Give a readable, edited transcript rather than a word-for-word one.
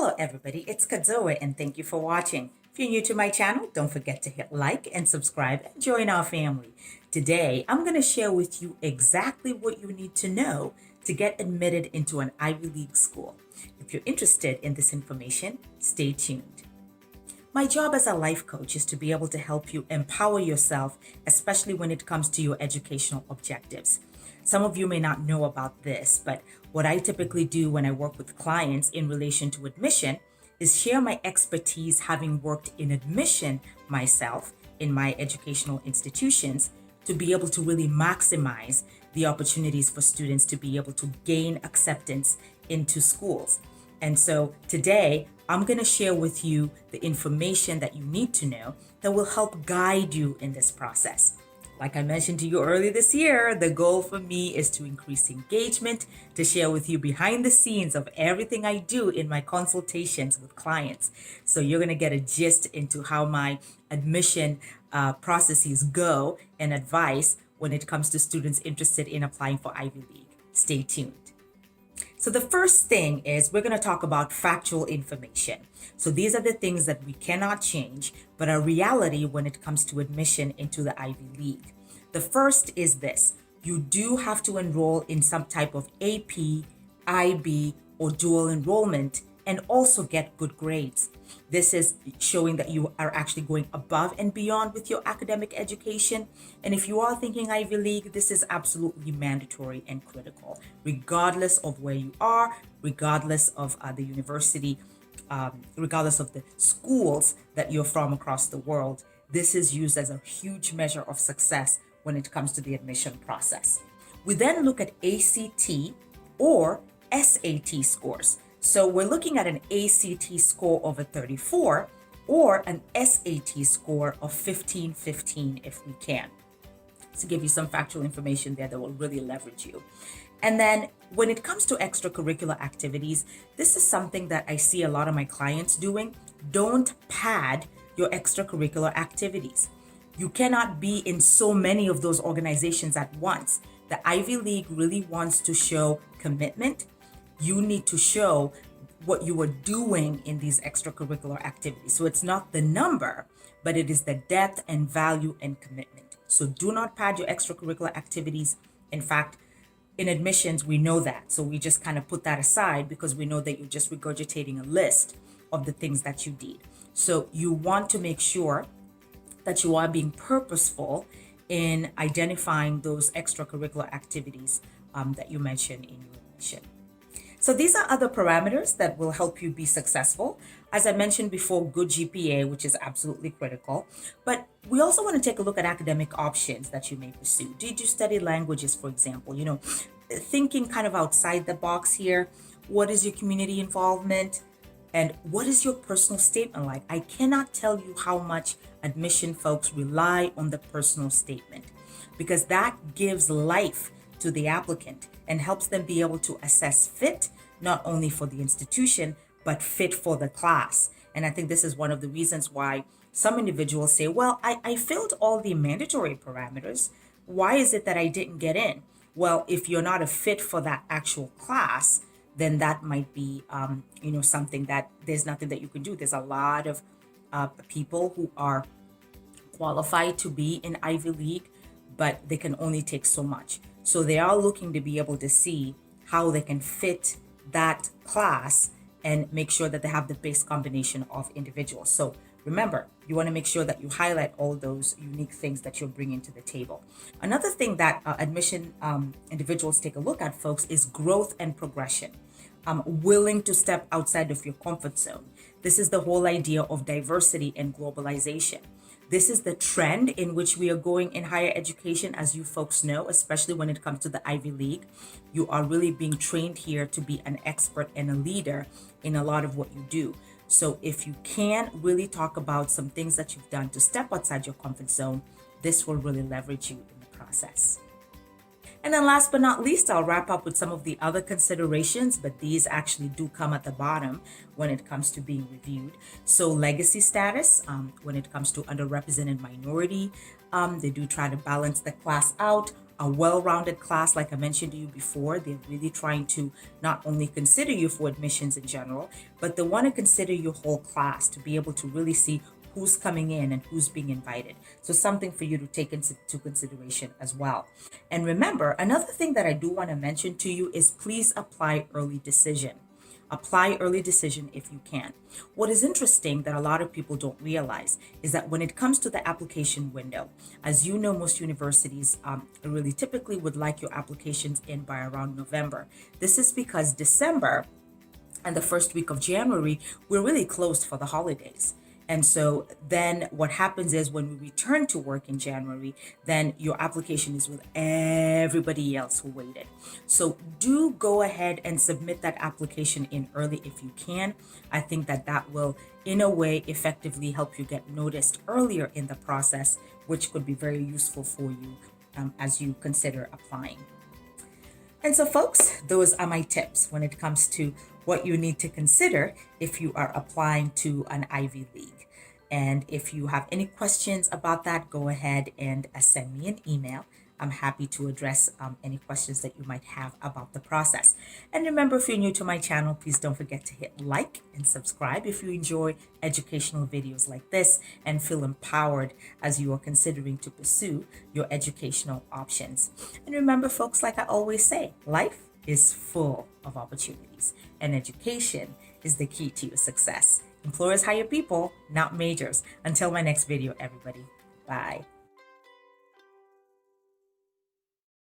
Hello everybody, it's Kadzowe and thank you for watching. If you're new to my channel, don't forget to hit like and subscribe and join our family. Today, I'm going to share with you exactly what you need to know to get admitted into an Ivy League school. If you're interested in this information, stay tuned. My job as a life coach is to be able to help you empower yourself, especially when it comes to your educational objectives. Some of you may not know about this, but what I typically do when I work with clients in relation to admission is share my expertise, having worked in admission myself in my educational institutions, to be able to really maximize the opportunities for students to be able to gain acceptance into schools. And so today, I'm going to share with you the information that you need to know that will help guide you in this process. Like I mentioned to you earlier this year, the goal for me is to increase engagement, to share with you behind the scenes of everything I do in my consultations with clients. So you're going to get a gist into how my admission processes go and advice when it comes to students interested in applying for Ivy League. Stay tuned. So the first thing is we're going to talk about factual information. So these are the things that we cannot change, but are reality when it comes to admission into the Ivy League. The first is this: you do have to enroll in some type of AP, IB, or dual enrollment and also get good grades. This is showing that you are actually going above and beyond with your academic education. And if you are thinking Ivy League, this is absolutely mandatory and critical, regardless of where you are, regardless of the university, regardless of the schools that you're from across the world. This is used as a huge measure of success when it comes to the admission process. We then look at ACT or SAT scores. So we're looking at an ACT score of a 34 or an SAT score of 15 if we can, to give you some factual information there that will really leverage you. And then when it comes to extracurricular activities, this is something that I see a lot of my clients doing. Don't pad your extracurricular activities. You cannot be in so many of those organizations at once. The Ivy League really wants to show commitment. You need to show what you are doing in these extracurricular activities. So it's not the number, but it is the depth and value and commitment. So do not pad your extracurricular activities. In fact, in admissions, we know that. So we just kind of put that aside because we know that you're just regurgitating a list of the things that you did. So you want to make sure that you are being purposeful in identifying those extracurricular activities that you mentioned in your admission. So these are other parameters that will help you be successful. As I mentioned before, good GPA, which is absolutely critical. But we also want to take a look at academic options that you may pursue. Did you study languages, for example? Thinking kind of outside the box here. What is your community involvement? And what is your personal statement like? I cannot tell you how much admission folks rely on the personal statement, because that gives life to the applicant and helps them be able to assess fit, not only for the institution, but fit for the class. And I think this is one of the reasons why some individuals say, well, I filled all the mandatory parameters. Why is it that I didn't get in? Well, if you're not a fit for that actual class, then that might be, something that there's nothing that you can do. There's a lot of people who are qualified to be in Ivy League, but they can only take so much. So they are looking to be able to see how they can fit that class and make sure that they have the best combination of individuals. So remember, you want to make sure that you highlight all those unique things that you're bringing to the table. Another thing that admission individuals take a look at, folks, is growth and progression. Willing to step outside of your comfort zone. This is the whole idea of diversity and globalization. This is the trend in which we are going in higher education, as you folks know, especially when it comes to the Ivy League. You are really being trained here to be an expert and a leader in a lot of what you do. So if you can really talk about some things that you've done to step outside your comfort zone, this will really leverage you in the process. And then last but not least, I'll wrap up with some of the other considerations, but these actually do come at the bottom when it comes to being reviewed. So legacy status, when it comes to underrepresented minority, they do try to balance the class out. a well-rounded class. Like I mentioned to you before, they're really trying to not only consider you for admissions in general, but they want to consider your whole class to be able to really see who's coming in and who's being invited. So something for you to take into consideration as well. And remember, another thing that I do want to mention to you is please apply early decision. Apply early decision if you can. What is interesting that a lot of people don't realize is that when it comes to the application window, as you know, most universities really typically would like your applications in by around November. This is because December and the first week of January, we're really closed for the holidays. And so then what happens is when we return to work in January, then your application is with everybody else who waited. So do go ahead and submit that application in early if you can. I think that that will, in a way, effectively help you get noticed earlier in the process, which could be very useful for you as you consider applying. And so, folks, those are my tips when it comes to what you need to consider if you are applying to an Ivy League. And if you have any questions about that, go ahead and send me an email. I'm happy to address any questions that you might have about the process. And remember, if you're new to my channel, please don't forget to hit like and subscribe if you enjoy educational videos like this and feel empowered as you are considering to pursue your educational options. And remember, folks, like I always say, life is full of opportunities, and education is the key to your success. Employers hire people, not majors. Until my next video, everybody. Bye.